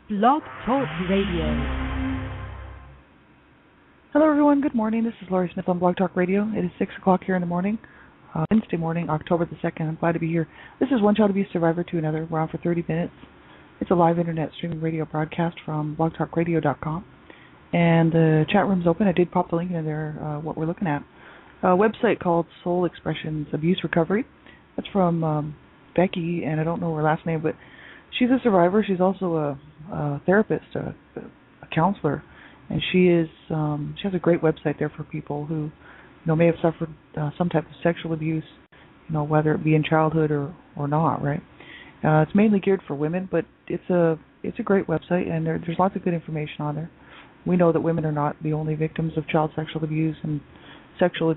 Blog Talk Radio. Hello everyone, good morning. This is Laurie Smith on Blog Talk Radio. It is 6 o'clock here in the morning, Wednesday morning, October the 2nd. I'm glad to be here. This is One Child Abuse Survivor to Another. We're on for 30 minutes. It's a live internet streaming radio broadcast from blogtalkradio.com. And the chat room's open. I did pop the link in there, what we're looking at. A website called Soul Expressions Abuse Recovery. That's from Becky, and I don't know her last name, but she's a survivor. She's also a therapist, a counselor. And she has a great website there for people who, may have suffered some type of sexual abuse, whether it be in childhood or not, right? It's mainly geared for women, but it's a great website, and there's lots of good information on there. We know that women are not the only victims of child sexual abuse and sexual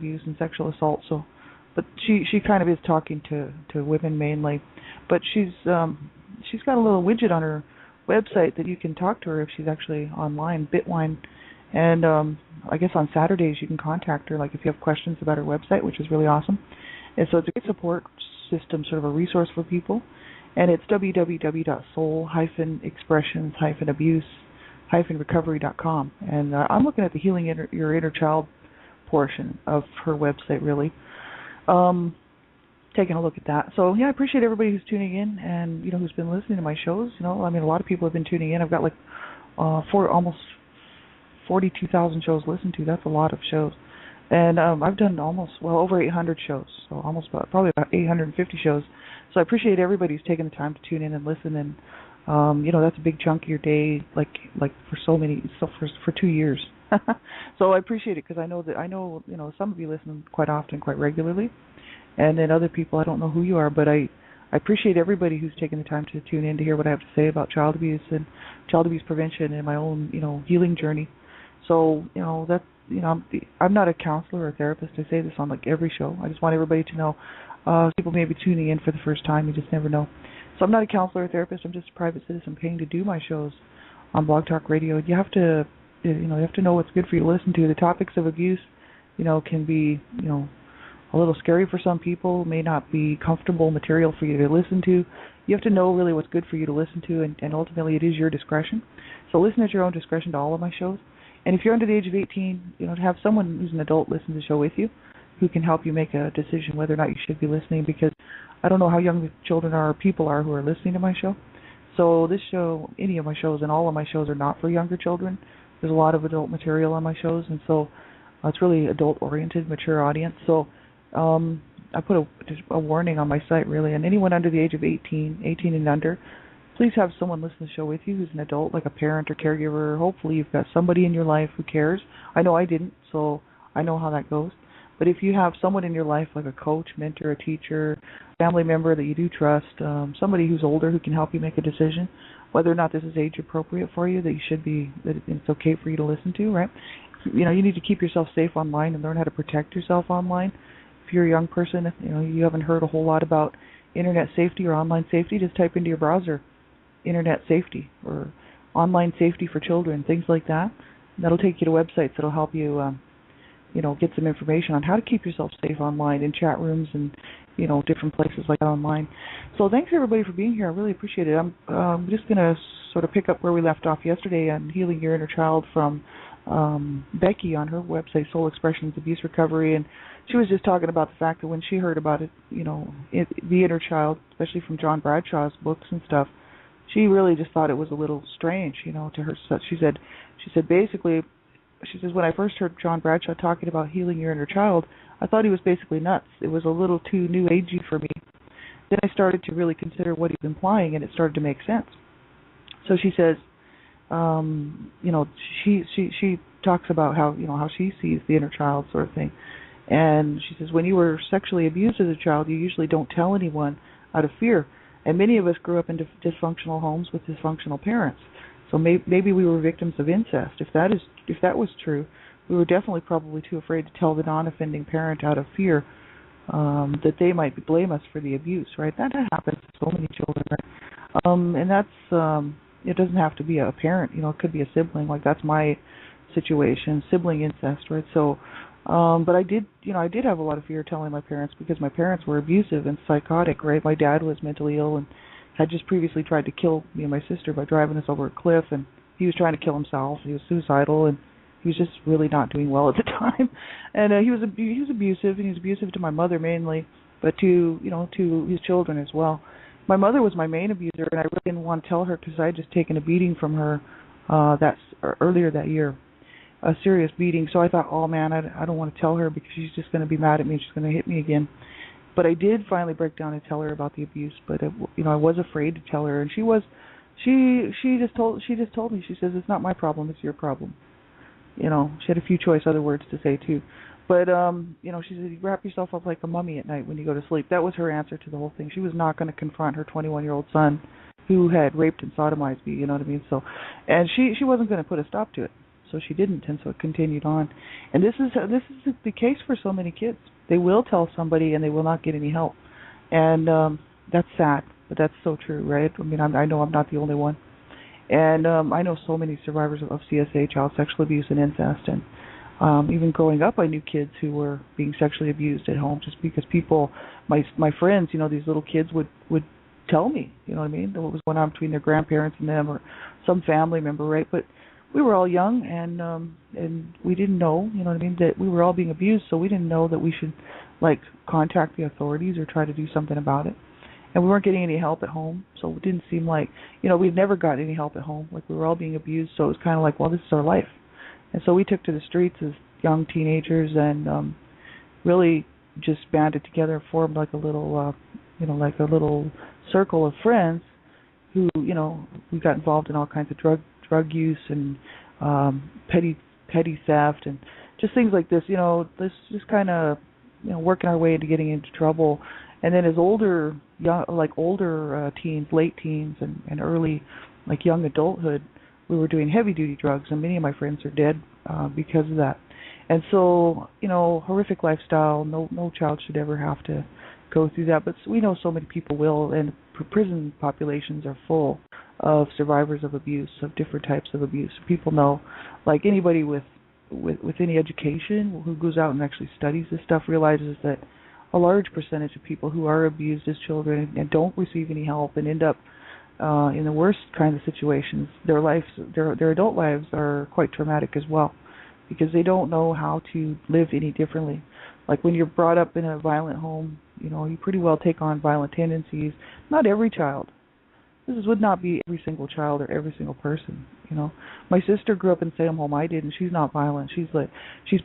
assault. So, but she kind of is talking to women mainly, but she's got a little widget on her website that you can talk to her if she's actually online, Bitwine, and I guess on Saturdays you can contact her, like if you have questions about her website, which is really awesome. And so it's a great support system, sort of a resource for people, and it's www.soul-expressions-abuse-recovery.com, and I'm looking at the Healing Your Inner Child portion of her website, really. Taking a look at that. So, yeah, I appreciate everybody who's tuning in and, who's been listening to my shows. A lot of people have been tuning in. I've got almost 42,000 shows listened to. That's a lot of shows. And I've done over 800 shows, so probably about 850 shows. So I appreciate everybody who's taking the time to tune in and listen. And, that's a big chunk of your day, for 2 years. So I appreciate it because I know, some of you listen quite often, quite regularly. And then other people, I don't know who you are, but I appreciate everybody who's taken the time to tune in to hear what I have to say about child abuse and child abuse prevention and my own, healing journey. So, I'm not a counselor or a therapist. I say this on every show. I just want everybody to know. People may be tuning in for the first time. You just never know. So I'm not a counselor or therapist. I'm just a private citizen paying to do my shows on Blog Talk Radio. You have to, you have to know what's good for you to listen to. The topics of abuse, can be, a little scary for some people, may not be comfortable material for you to listen to. You have to know really what's good for you to listen to, and ultimately it is your discretion. So listen at your own discretion to all of my shows. And if you're under the age of 18, to have someone who's an adult listen to the show with you who can help you make a decision whether or not you should be listening, because I don't know how young the children are or people are who are listening to my show. So this show, any of my shows, and all of my shows are not for younger children. There's a lot of adult material on my shows, and so it's really adult-oriented, mature audience. So I put a warning on my site, really, and anyone under the age of 18 and under, please have someone listen to the show with you who's an adult, like a parent or caregiver. Hopefully you've got somebody in your life who cares. I know I didn't, so I know how that goes. But if you have someone in your life, like a coach, mentor, a teacher, family member that you do trust, somebody who's older who can help you make a decision, whether or not this is age appropriate for you, that it's okay for you to listen to, right? You need to keep yourself safe online and learn how to protect yourself online. If you're a young person, you haven't heard a whole lot about internet safety or online safety, just type into your browser internet safety or online safety for children, things like that. And that'll take you to websites that'll help you, get some information on how to keep yourself safe online in chat rooms and, different places like that online. So thanks everybody for being here. I really appreciate it. I'm just going to sort of pick up where we left off yesterday on Healing Your Inner Child from Becky on her website, Soul Expressions Abuse Recovery, and she was just talking about the fact that when she heard about it, the inner child, especially from John Bradshaw's books and stuff, she really just thought it was a little strange, to her. So she said basically, when I first heard John Bradshaw talking about healing your inner child, I thought he was basically nuts. It was a little too new agey for me. Then I started to really consider what he's implying, and it started to make sense. So she says, she talks about how she sees the inner child sort of thing. And she says, when you were sexually abused as a child, you usually don't tell anyone out of fear. And many of us grew up in dysfunctional homes with dysfunctional parents. So maybe we were victims of incest. If that was true, we were definitely probably too afraid to tell the non-offending parent out of fear that they might blame us for the abuse, right? That happens to so many children, right? And that's it doesn't have to be a parent, it could be a sibling. Like that's my situation, sibling incest, right? So, but I did have a lot of fear telling my parents because my parents were abusive and psychotic, right? My dad was mentally ill and had just previously tried to kill me and my sister by driving us over a cliff, and he was trying to kill himself. He was suicidal, and he was just really not doing well at the time. And he was abusive, and he was abusive to my mother mainly, but to his children as well. My mother was my main abuser, and I really didn't want to tell her because I had just taken a beating from her earlier that year, a serious beating. So I thought, oh man, I don't want to tell her because she's just going to be mad at me and she's going to hit me again. But I did finally break down and tell her about the abuse. But I was afraid to tell her, and she just told me. She says, it's not my problem, it's your problem. She had a few choice other words to say too. But she said, you wrap yourself up like a mummy at night when you go to sleep. That was her answer to the whole thing. She was not going to confront her 21-year-old son who had raped and sodomized me, you know what I mean? So, and she wasn't going to put a stop to it. So she didn't, and so it continued on. And this is the case for so many kids. They will tell somebody and they will not get any help. And that's sad, but that's so true, right? I mean, I know I'm not the only one. And I know so many survivors of CSA, child sexual abuse and incest, and even growing up, I knew kids who were being sexually abused at home just because my friends, these little kids would tell me, you know what I mean, what was going on between their grandparents and them or some family member, right? But we were all young and we didn't know, you know what I mean, that we were all being abused, so we didn't know that we should contact the authorities or try to do something about it. And we weren't getting any help at home, so it didn't seem like, we'd never gotten any help at home. Like, we were all being abused, so it was kind of like, well, this is our life. And so we took to the streets as young teenagers and really just banded together and formed like a little circle of friends who, we got involved in all kinds of drug use and petty theft and just things like this. This just kind of working our way into getting into trouble. And then as older teens, late teens, and early young adulthood, we were doing heavy duty drugs, and many of my friends are dead because of that. And so, horrific lifestyle. No child should ever have to go through that. But we know so many people will, and prison populations are full of survivors of abuse, of different types of abuse. People know, like anybody with any education who goes out and actually studies this stuff realizes that a large percentage of people who are abused as children and don't receive any help and end up in the worst kinds of situations, their adult lives are quite traumatic as well, because they don't know how to live any differently. Like when you're brought up in a violent home, you pretty well take on violent tendencies. Not every child. This would not be every single child or every single person. My sister grew up in Salem home. I didn't. She's not violent. She's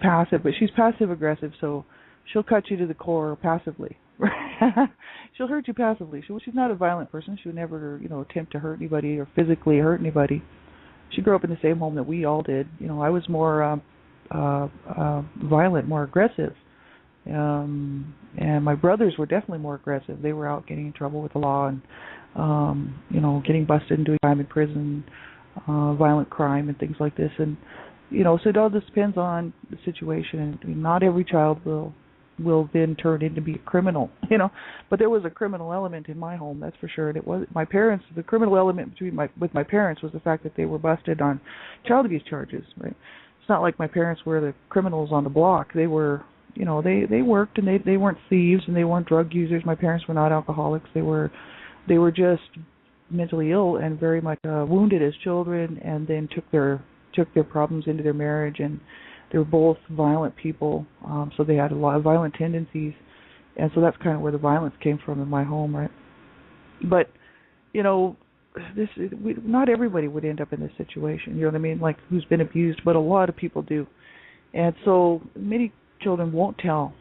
passive, but she's passive aggressive. So she'll cut you to the core passively. She'll hurt you passively. She's not a violent person. She would never, attempt to hurt anybody or physically hurt anybody. She grew up in the same home that we all did. I was more violent, more aggressive. And my brothers were definitely more aggressive. They were out getting in trouble with the law and, getting busted and doing time in prison, violent crime and things like this. And, so it all just depends on the situation. And not every child will then turn into be a criminal, But there was a criminal element in my home, that's for sure. And it was my parents. The criminal element with my parents was the fact that they were busted on child abuse charges, right? It's not like my parents were the criminals on the block. They were, they worked and they weren't thieves and they weren't drug users. My parents were not alcoholics. They were just mentally ill and very much wounded as children, and then took their problems into their marriage, and they were both violent people, so they had a lot of violent tendencies, and so that's kind of where the violence came from in my home, right? But, not everybody would end up in this situation, you know what I mean, like who's been abused, but a lot of people do. And so many children won't tell,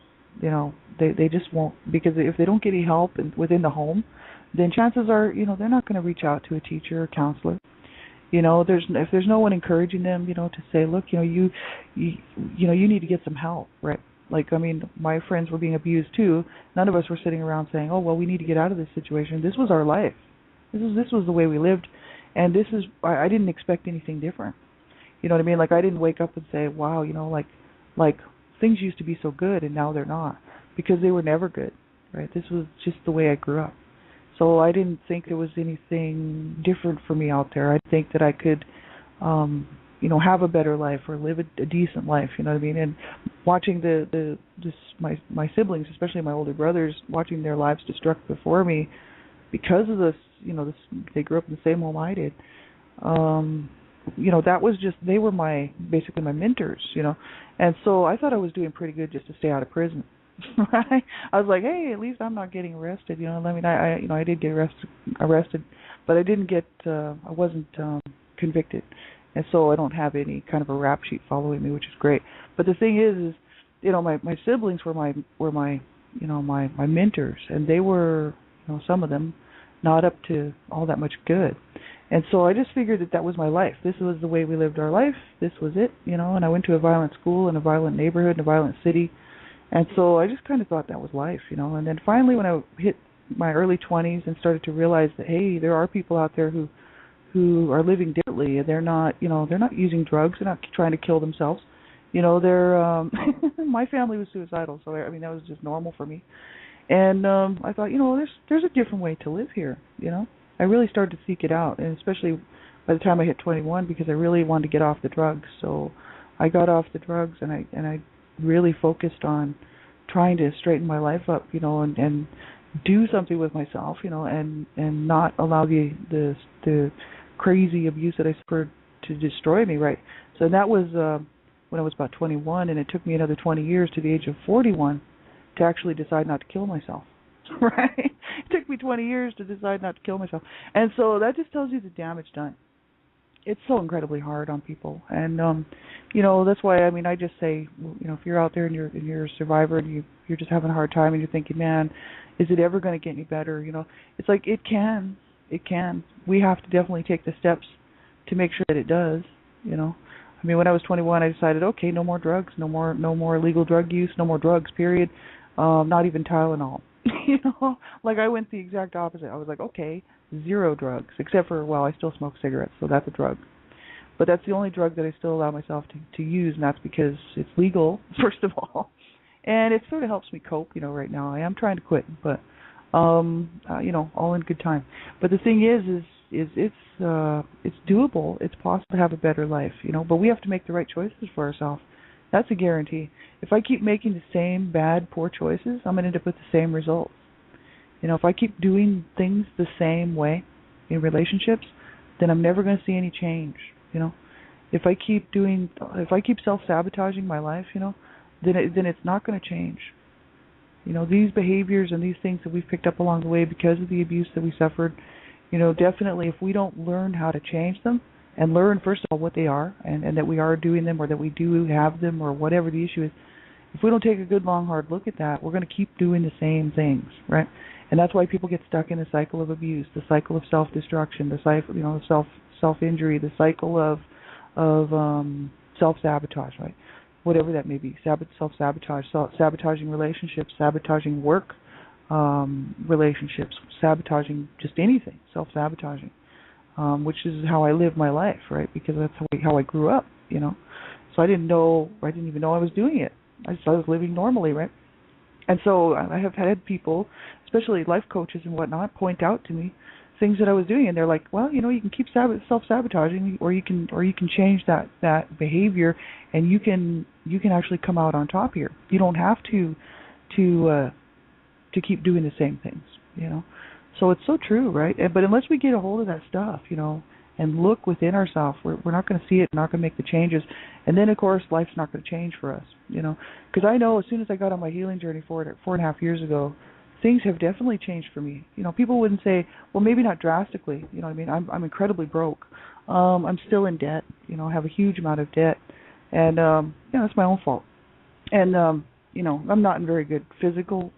they just won't, because if they don't get any help within the home, then chances are, they're not going to reach out to a teacher or counselor. If there's no one encouraging them, to say, look, you need to get some help, right? Like, I mean, my friends were being abused too. None of us were sitting around saying, oh, well, we need to get out of this situation. This was our life. This was the way we lived, and I didn't expect anything different. You know what I mean? Like, I didn't wake up and say, wow, like things used to be so good and now they're not, because they were never good, right? This was just the way I grew up. So I didn't think there was anything different for me out there. I think that I could, have a better life or live a decent life. You know what I mean? And watching my siblings, especially my older brothers, watching their lives destruct before me, because of this, they grew up in the same home I did. That was just, they were basically my mentors, and so I thought I was doing pretty good just to stay out of prison. Right? I was like, hey, at least I'm not getting arrested. I did get arrested, but I wasn't convicted, and so I don't have any kind of a rap sheet following me, which is great. But the thing is my siblings were my my mentors, and they were, some of them not up to all that much good. And so I just figured that was my life. This was the way we lived our life. This was it, and I went to a violent school in a violent neighborhood in a violent city. And so I just kind of thought that was life, And then finally when I hit my early 20s and started to realize that, hey, there are people out there who are living differently. They're not, they're not using drugs. They're not trying to kill themselves. They're my family was suicidal, so that was just normal for me. And I thought, there's a different way to live here, I really started to seek it out, and especially by the time I hit 21, because I really wanted to get off the drugs. So I got off the drugs, and I really focused on trying to straighten my life up, and do something with myself, and not allow the crazy abuse that I suffered to destroy me, right? So that was when I was about 21, and it took me another 20 years to the age of 41 to actually decide not to kill myself. Right? It took me 20 years to decide not to kill myself. And so that just tells you the damage done. It's so incredibly hard on people. And that's why I just say, if you're out there and you're a survivor and you're just having a hard time and you're thinking, man, is it ever going to get any better? It's like it can. We have to definitely take the steps to make sure that it does, when I was 21, I decided, okay, no more drugs, no more illegal drug use, no more drugs, period. Not even Tylenol. Like I went the exact opposite. I was like, okay, 0 drugs, except for, I still smoke cigarettes, so that's a drug. But that's the only drug that I still allow myself to use, and that's because it's legal, first of all. And it sort of helps me cope, right now. I am trying to quit, but, all in good time. But the thing is it's doable. It's possible to have a better life, but we have to make the right choices for ourselves. That's a guarantee. If I keep making the same bad, poor choices, I'm going to end up with the same results. If I keep doing things the same way in relationships, then I'm never going to see any change, If I keep self-sabotaging my life, then it's not going to change. These behaviors and these things that we've picked up along the way because of the abuse that we suffered, definitely if we don't learn how to change them and learn, first of all, what they are and that we are doing them or that we do have them or whatever the issue is, if we don't take a good, long, hard look at that, we're going to keep doing the same things, right? And that's why people get stuck in the cycle of abuse, the cycle of self-destruction, the cycle, self-injury, the cycle of self-sabotage, right? Whatever that may be, self-sabotage, sabotaging relationships, sabotaging work, relationships, sabotaging just anything, self-sabotaging, which is how I live my life, right? Because that's how I grew up, So I didn't even know I was doing it. I was living normally, right? And so I have had people, especially life coaches and whatnot, point out to me things that I was doing, and they're like, well, you can keep self-sabotaging, or you can change that behavior, and you can actually come out on top here. You don't have to keep doing the same things, So it's so true, right? But unless we get a hold of that stuff, and look within ourselves, we're not going to see it, not going to make the changes, and then of course life's not going to change for us, Because I know as soon as I got on my healing journey 4.5 years ago, things have definitely changed for me. People wouldn't say, well, maybe not drastically. I'm incredibly broke. I'm still in debt. I have a huge amount of debt, and that's my own fault. And I'm not in very good physical,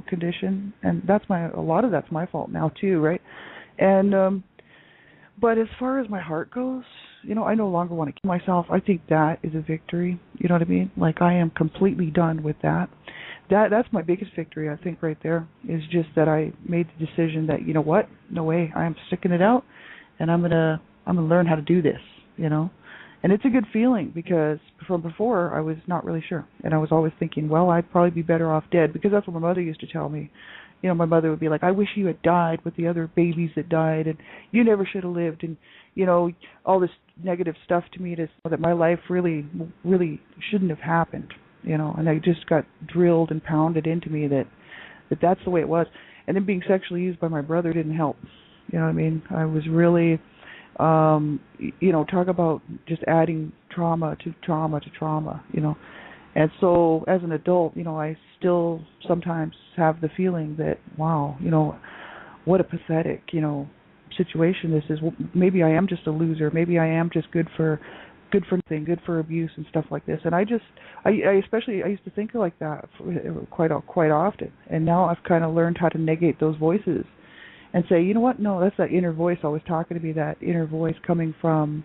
condition, and a lot of that's my fault now too, right? And but as far as my heart goes, I no longer want to kill myself. I think that is a victory. You know what I mean? Like I am completely done with that. That's my biggest victory, I think, right there, is just that I made the decision that, what? No way. I am sticking it out, and I'm gonna learn how to do this, And it's a good feeling, because from before I was not really sure, and I was always thinking, well, I'd probably be better off dead, because that's what my mother used to tell me. My mother would be like, I wish you had died with the other babies that died, and you never should have lived, and all this negative stuff to me that my life really, really shouldn't have happened, And I just got drilled and pounded into me that that's the way it was. And then being sexually used by my brother didn't help. You know what I mean? I was really, talk about just adding trauma to trauma to trauma, And so as an adult, I still sometimes have the feeling that, wow, what a pathetic, situation this is. Well, maybe I am just a loser. Maybe I am just good for nothing, good for abuse and stuff like this. And I used to think like that quite often. And now I've kind of learned how to negate those voices and say, you know what? No, that's that inner voice always talking to me. That inner voice coming from,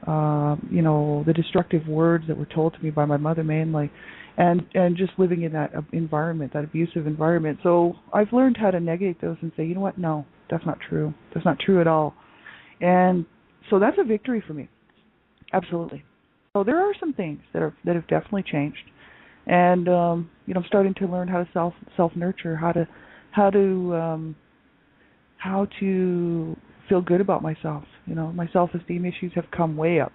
the destructive words that were told to me by my mother mainly, and just living in that environment, that abusive environment. So I've learned how to negate those and say, you know what? No, that's not true. That's not true at all. And so that's a victory for me. Absolutely. So there are some things that have definitely changed, and I'm starting to learn how to self nurture, how to feel good about myself. My self-esteem issues have come way up,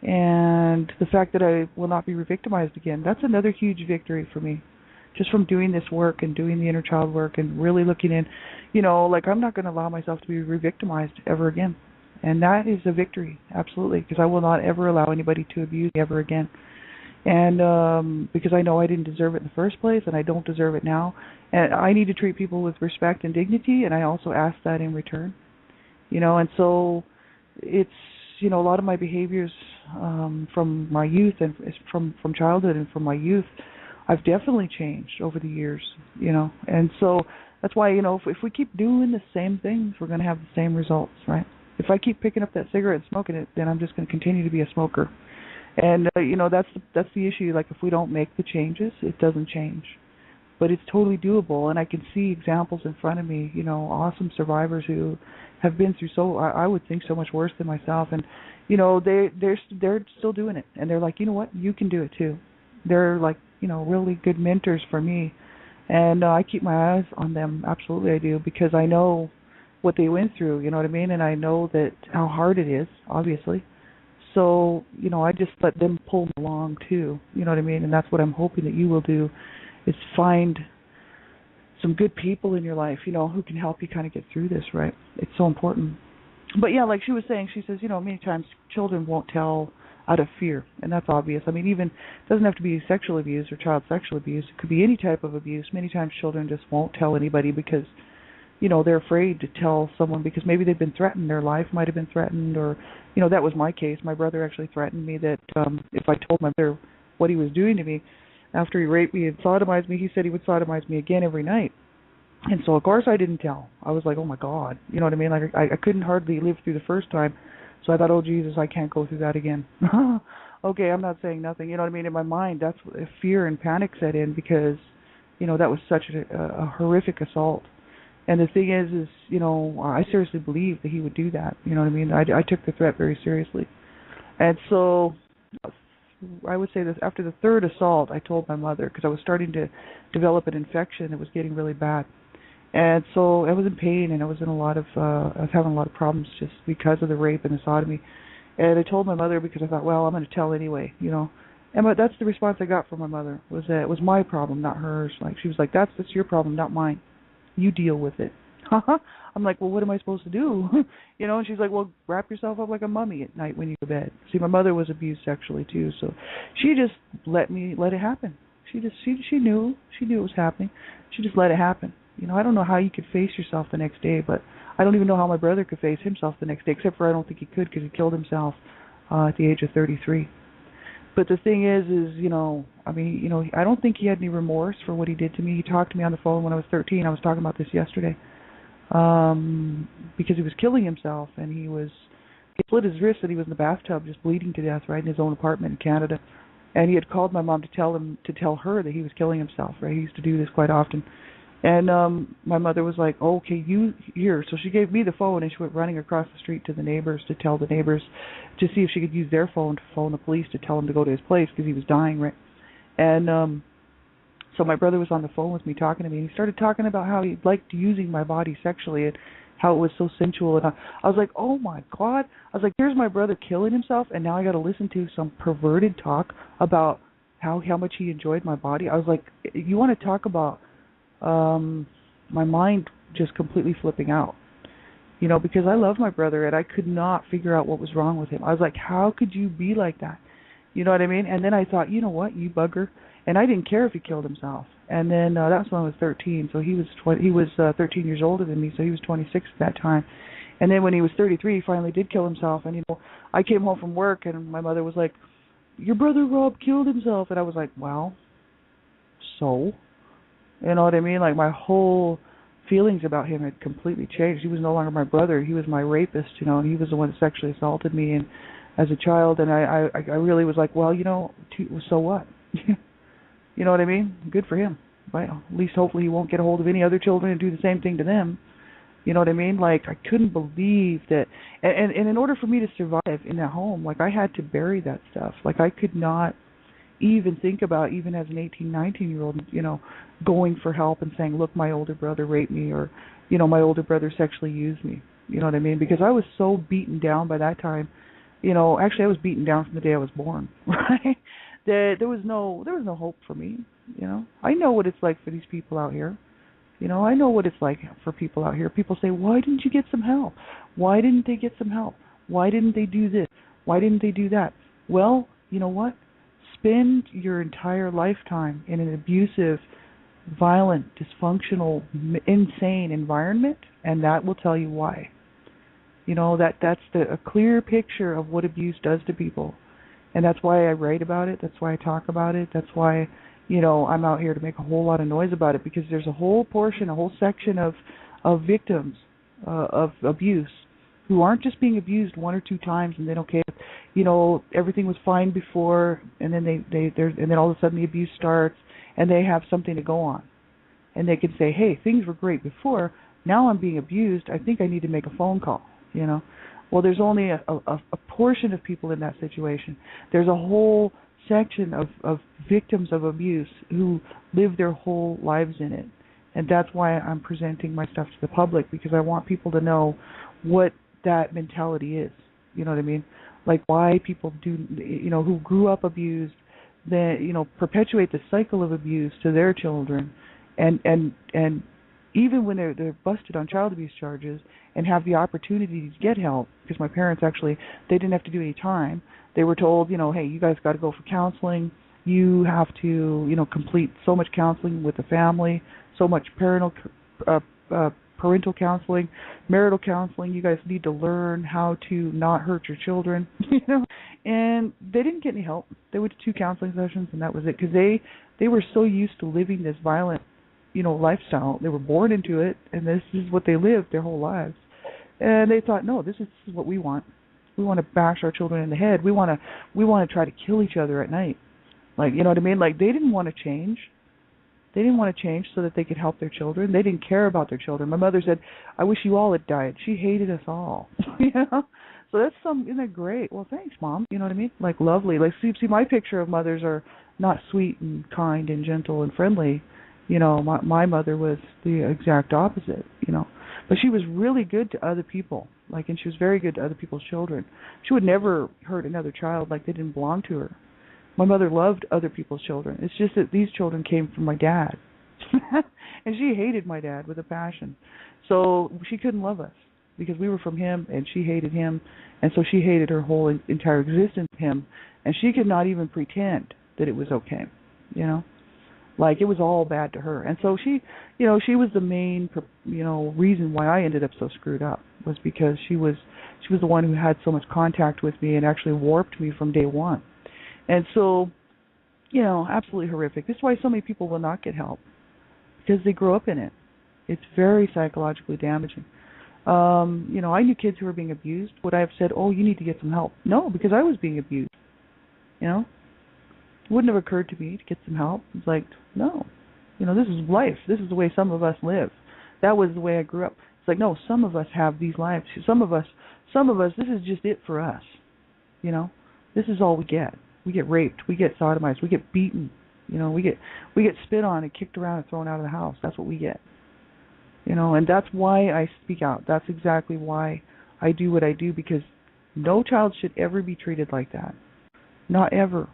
and the fact that I will not be re-victimized again, that's another huge victory for me. Just from doing this work and doing the inner child work and really looking in, I'm not going to allow myself to be re-victimized ever again. And that is a victory, absolutely, because I will not ever allow anybody to abuse me ever again. And because I know I didn't deserve it in the first place, and I don't deserve it now. And I need to treat people with respect and dignity, and I also ask that in return. And so it's, a lot of my behaviors from my youth and from childhood and from my youth, I've definitely changed over the years, And so that's why, if we keep doing the same things, we're going to have the same results, right? If I keep picking up that cigarette and smoking it, then I'm just going to continue to be a smoker. And, that's the issue. Like, if we don't make the changes, it doesn't change. But it's totally doable, and I can see examples in front of me, awesome survivors who have been through I would think so much worse than myself. And, they're still doing it. And they're like, you know what, you can do it too. They're like, really good mentors for me. And I keep my eyes on them. Absolutely I do, because I know what they went through, you know what I mean? And I know that how hard it is, obviously. So, I just let them pull me along too, you know what I mean? And that's what I'm hoping that you will do, is find some good people in your life, who can help you kind of get through this, right? It's so important. But yeah, like she was saying, she says, many times children won't tell out of fear, and that's obvious. I mean, even it doesn't have to be sexual abuse or child sexual abuse. It could be any type of abuse. Many times children just won't tell anybody because they're afraid to tell someone because maybe they've been threatened. Their life might have been threatened, or, that was my case. My brother actually threatened me that if I told my brother what he was doing to me after he raped me and sodomized me, he said he would sodomize me again every night. And so, of course, I didn't tell. I was like, oh, my God. You know what I mean? Like, I couldn't hardly live through the first time. So I thought, oh, Jesus, I can't go through that again. Okay, I'm not saying nothing. You know what I mean? In my mind, that's fear and panic set in because, that was such a horrific assault. And the thing is, I seriously believed that he would do that. You know what I mean? I took the threat very seriously. And so I would say that after the third assault, I told my mother because I was starting to develop an infection that was getting really bad. And so I was in pain and I was having a lot of problems just because of the rape and the sodomy. And I told my mother because I thought, well, I'm going to tell anyway, And that's the response I got from my mother, was that it was my problem, not hers. Like, she was like, that's your problem, not mine. You deal with it. I'm like, well, what am I supposed to do? And she's like, well, wrap yourself up like a mummy at night when you go to bed. See, my mother was abused sexually too, so she just let it happen. She knew it was happening. She just let it happen. I don't know how you could face yourself the next day, but I don't even know how my brother could face himself the next day, except for I don't think he could because he killed himself at the age of 33. But the thing is, I don't think he had any remorse for what he did to me. He talked to me on the phone when I was 13. I was talking about this yesterday. Because he was killing himself, and he split his wrist and he was in the bathtub just bleeding to death, right, in his own apartment in Canada. And he had called my mom to tell her that he was killing himself, right? He used to do this quite often. And my mother was like, oh, okay, you here. So she gave me the phone, and she went running across the street to the neighbors to tell the neighbors to see if she could use their phone to phone the police to tell him to go to his place because he was dying, right? And so my brother was on the phone with me talking to me, and he started talking about how he liked using my body sexually and how it was so sensual. And I was like, oh, my God. I was like, here's my brother killing himself, and now I got to listen to some perverted talk about how much he enjoyed my body. I was like, you want to talk about my mind just completely flipping out. You know, because I love my brother and I could not figure out what was wrong with him. I was like, how could you be like that? You know what I mean? And then I thought, you know what, you bugger. And I didn't care if he killed himself. And then that was when I was 13. So he was 13 years older than me, so he was 26 at that time. And then when he was 33, he finally did kill himself. And, you know, I came home from work and my mother was like, your brother Rob killed himself. And I was like, well, so? You know what I mean? Like my whole feelings about him had completely changed. He was no longer my brother. He was my rapist, you know, and he was the one that sexually assaulted me and as a child. And I really was like, well, you know, so what? You know what I mean? Good for him. Well, at least hopefully he won't get a hold of any other children and do the same thing to them. You know what I mean? Like, I couldn't believe that. And in order for me to survive in that home, like, I had to bury that stuff. Like, I could not even think about, even as an 18, 19-year-old, you know, going for help and saying, look, my older brother raped me, or, you know, my older brother sexually used me. You know what I mean? Because I was so beaten down by that time. You know, actually, I was beaten down from the day I was born, right? That there was no hope for me. You know, I know what it's like for these people out here. You know, I know what it's like for people out here. People say, why didn't you get some help? Why didn't they get some help? Why didn't they do this? Why didn't they do that? Well, you know what? Spend your entire lifetime in an abusive, violent, dysfunctional, insane environment, and that will tell you why. You know, that's a clear picture of what abuse does to people. And that's why I write about it. That's why I talk about it. That's why, you know, I'm out here to make a whole lot of noise about it, because there's a whole portion, a whole section of victims of abuse who aren't just being abused one or two times and then, okay, you know, everything was fine before, and then and then all of a sudden the abuse starts and they have something to go on. And they can say, hey, things were great before, now I'm being abused, I think I need to make a phone call, you know. Well, there's only a portion of people in that situation. There's a whole section of victims of abuse who live their whole lives in it. And that's why I'm presenting my stuff to the public, because I want people to know what that mentality is. You know what I mean? Like why people do, you know, who grew up abused, then, you know, perpetuate the cycle of abuse to their children, and even when they're busted on child abuse charges and have the opportunity to get help, because my parents actually, they didn't have to do any time. They were told, you know, hey, you guys got to go for counseling. You have to, you know, complete so much counseling with the family, so much parental counseling, marital counseling. You guys need to learn how to not hurt your children, you know. And they didn't get any help. They went to 2 counseling sessions, and that was it, because they were so used to living this violent, you know, lifestyle. They were born into it, and this is what they lived their whole lives. And they thought, no, this is what we want. We want to bash our children in the head. We want to try to kill each other at night. Like, you know what I mean? Like, they didn't want to change. They didn't want to change so that they could help their children. They didn't care about their children. My mother said, I wish you all had died. She hated us all. You know? So that's isn't that great? Well, thanks, Mom. You know what I mean? Like, lovely. Like, see, my picture of mothers are not sweet and kind and gentle and friendly. You know, my mother was the exact opposite, you know. But she was really good to other people, like, and she was very good to other people's children. She would never hurt another child like they didn't belong to her. My mother loved other people's children. It's just that these children came from my dad. And she hated my dad with a passion. So she couldn't love us because we were from him and she hated him. And so she hated her whole entire existence of him. And she could not even pretend that it was okay, you know. Like, it was all bad to her. And so she, you know, she was the main, you know, reason why I ended up so screwed up, was because she was the one who had so much contact with me and actually warped me from day one. And so, you know, absolutely horrific. This is why so many people will not get help, because they grow up in it. It's very psychologically damaging. You know, I knew kids who were being abused. Would I have said, oh, you need to get some help? No, because I was being abused, you know. It wouldn't have occurred to me to get some help. It's like, no, you know, this is life. This is the way some of us live. That was the way I grew up. It's like, no, some of us have these lives. Some of us, this is just it for us. You know, this is all we get. We get raped. We get sodomized. We get beaten. You know, we get spit on and kicked around and thrown out of the house. That's what we get. You know, and that's why I speak out. That's exactly why I do what I do, because no child should ever be treated like that. Not ever.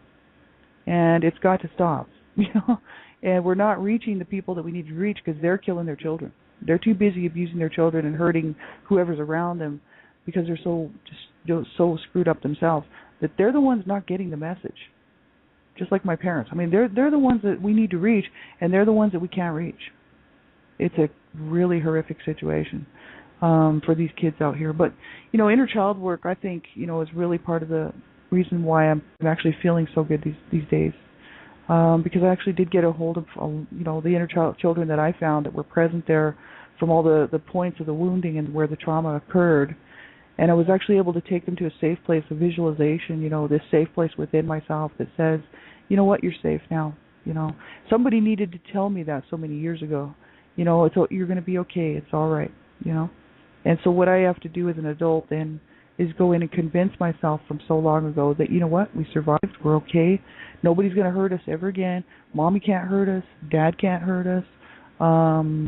And it's got to stop, you know. And we're not reaching the people that we need to reach because they're killing their children. They're too busy abusing their children and hurting whoever's around them because they're so screwed up themselves that they're the ones not getting the message. Just like my parents. I mean, they're the ones that we need to reach, and they're the ones that we can't reach. It's a really horrific situation for these kids out here. But, inner child work, I think, is really part of the reason why I'm actually feeling so good these days. Because I actually did get a hold of, the inner child children that I found that were present there from all the points of the wounding and where the trauma occurred. And I was actually able to take them to a safe place of visualization, this safe place within myself that says, you know what, you're safe now. Somebody needed to tell me that so many years ago. You're going to be okay. It's all right, And so what I have to do as an adult then is go in and convince myself from so long ago that, you know what, we survived, we're okay. Nobody's going to hurt us ever again. Mommy can't hurt us. Dad can't hurt us.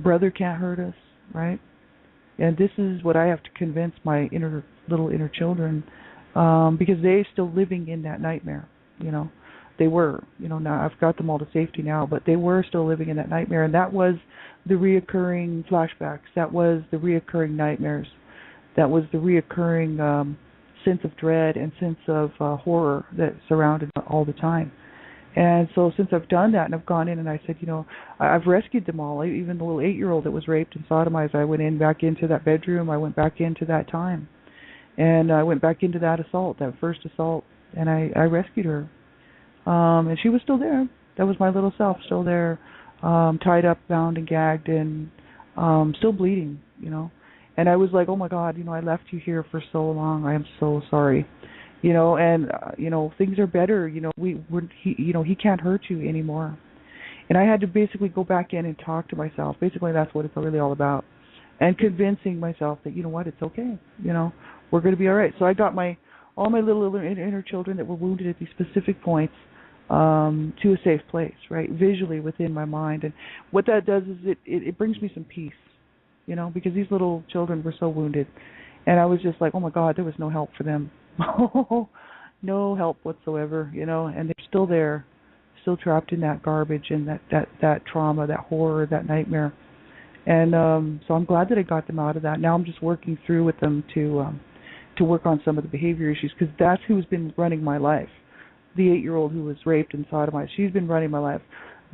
Brother can't hurt us, right? And this is what I have to convince my little inner children, because they're still living in that nightmare. They were. Now I've got them all to safety now, but they were still living in that nightmare, and that was the reoccurring flashbacks. That was the reoccurring nightmares. That was the reoccurring sense of dread and sense of horror that surrounded them all the time. And so since I've done that and I've gone in and I said, I've rescued them all, even the little 8-year-old that was raped and sodomized, I went back into that bedroom, I went back into that time. And I went back into that assault, that first assault, and I rescued her. And she was still there. That was my little self, still there, tied up, bound and gagged and still bleeding, And I was like, oh my God, I left you here for so long. I am so sorry. And things are better. He can't hurt you anymore. And I had to basically go back in and talk to myself. Basically, that's what it's really all about. And convincing myself that, it's okay. We're going to be all right. So I got all my little inner children that were wounded at these specific points to a safe place, right? Visually within my mind. And what that does is it brings me some peace, because these little children were so wounded. And I was just like, oh my God, there was no help for them. No help whatsoever, and they're still there, still trapped in that garbage and that trauma, that horror, that nightmare. And so I'm glad that I got them out of that. Now I'm just working through with them to work on some of the behavior issues, because that's who's been running my life. The 8-year-old who was raped and sodomized, she's been running my life.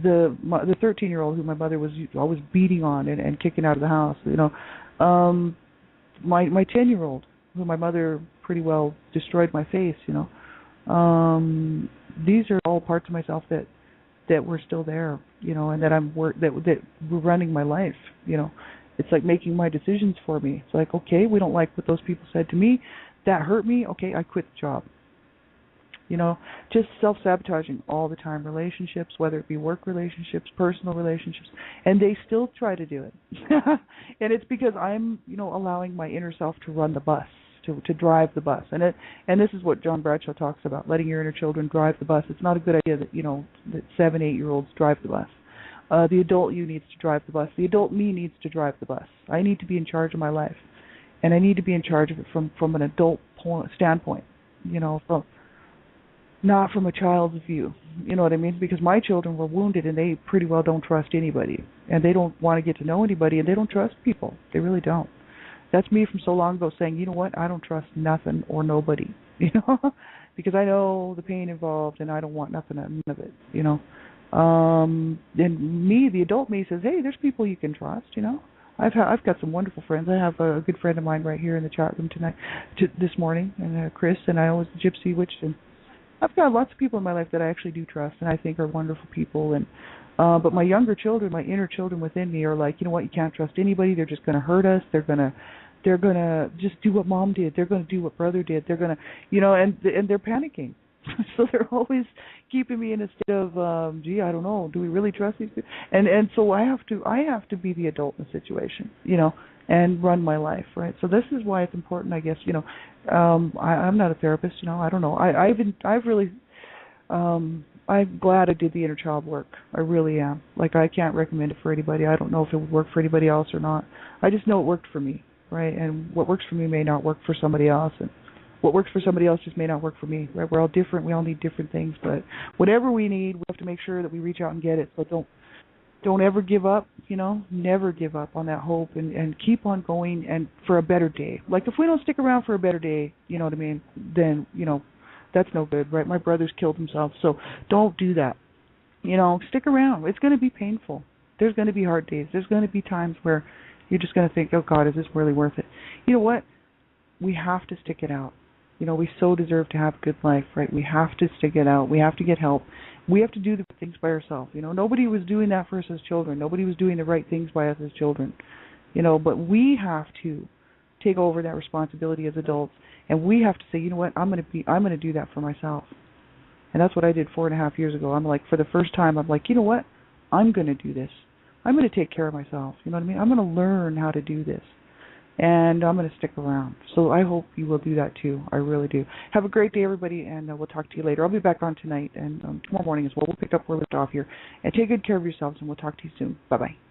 The 13-year-old who my mother was always beating on and kicking out of the house, my 10-year-old who my mother pretty well destroyed my face, these are all parts of myself that were still there, and that that were running my life, It's like making my decisions for me. It's like, okay, we don't like what those people said to me. That hurt me. Okay, I quit the job. Just self-sabotaging all the time. Relationships, whether it be work relationships, personal relationships, and they still try to do it. And it's because I'm, allowing my inner self to run the bus, to drive the bus. And this is what John Bradshaw talks about, letting your inner children drive the bus. It's not a good idea that, that 7, 8-year-olds drive the bus. The adult you needs to drive the bus. The adult me needs to drive the bus. I need to be in charge of my life. And I need to be in charge of it from an adult standpoint, not from a child's view. You know what I mean? Because my children were wounded and they pretty well don't trust anybody. And they don't want to get to know anybody, and they don't trust people. They really don't. That's me from so long ago saying, you know what, I don't trust nothing or nobody, because I know the pain involved and I don't want none of it, And me, the adult me, says, hey, there's people you can trust, I've got some wonderful friends. I have a good friend of mine right here in the chat room this morning, and Chris, and I was the Gypsy Witch, and I've got lots of people in my life that I actually do trust and I think are wonderful people. And but my younger children, my inner children within me, are like, you know what, you can't trust anybody. They're just going to hurt us. They're gonna just do what mom did. They're going to do what brother did. They're going to, and they're panicking. So they're always keeping me in a state of, gee, I don't know, do we really trust these people? And so I have to be the adult in the situation, and run my life, right? So this is why it's important, I guess, I'm not a therapist, I don't know. I'm glad I did the inner child work. I really am. Like, I can't recommend it for anybody. I don't know if it would work for anybody else or not. I just know it worked for me, right? And what works for me may not work for somebody else, and what works for somebody else just may not work for me, right? We're all different. We all need different things, but whatever we need, we have to make sure that we reach out and get it. So don't ever give up, never give up on that hope, and keep on going and for a better day. Like if we don't stick around for a better day, you know what I mean, then, that's no good, right? My brother's killed himself, so don't do that. Stick around. It's going to be painful. There's going to be hard days. There's going to be times where you're just going to think, oh God, is this really worth it? You know what? We have to stick it out. We so deserve to have a good life, right? We have to stick it out. We have to get help. We have to do the things by ourselves. Nobody was doing that for us as children. Nobody was doing the right things by us as children. But we have to take over that responsibility as adults, and we have to say, you know what, I'm going to do that for myself. And that's what I did 4.5 years ago. I'm like, for the first time, I'm like, you know what, I'm going to do this. I'm going to take care of myself. You know what I mean? I'm going to learn how to do this. And I'm going to stick around. So I hope you will do that too. I really do. Have a great day, everybody, and we'll talk to you later. I'll be back on tonight and tomorrow morning as well. We'll pick up where we left off here. And take good care of yourselves, and we'll talk to you soon. Bye-bye.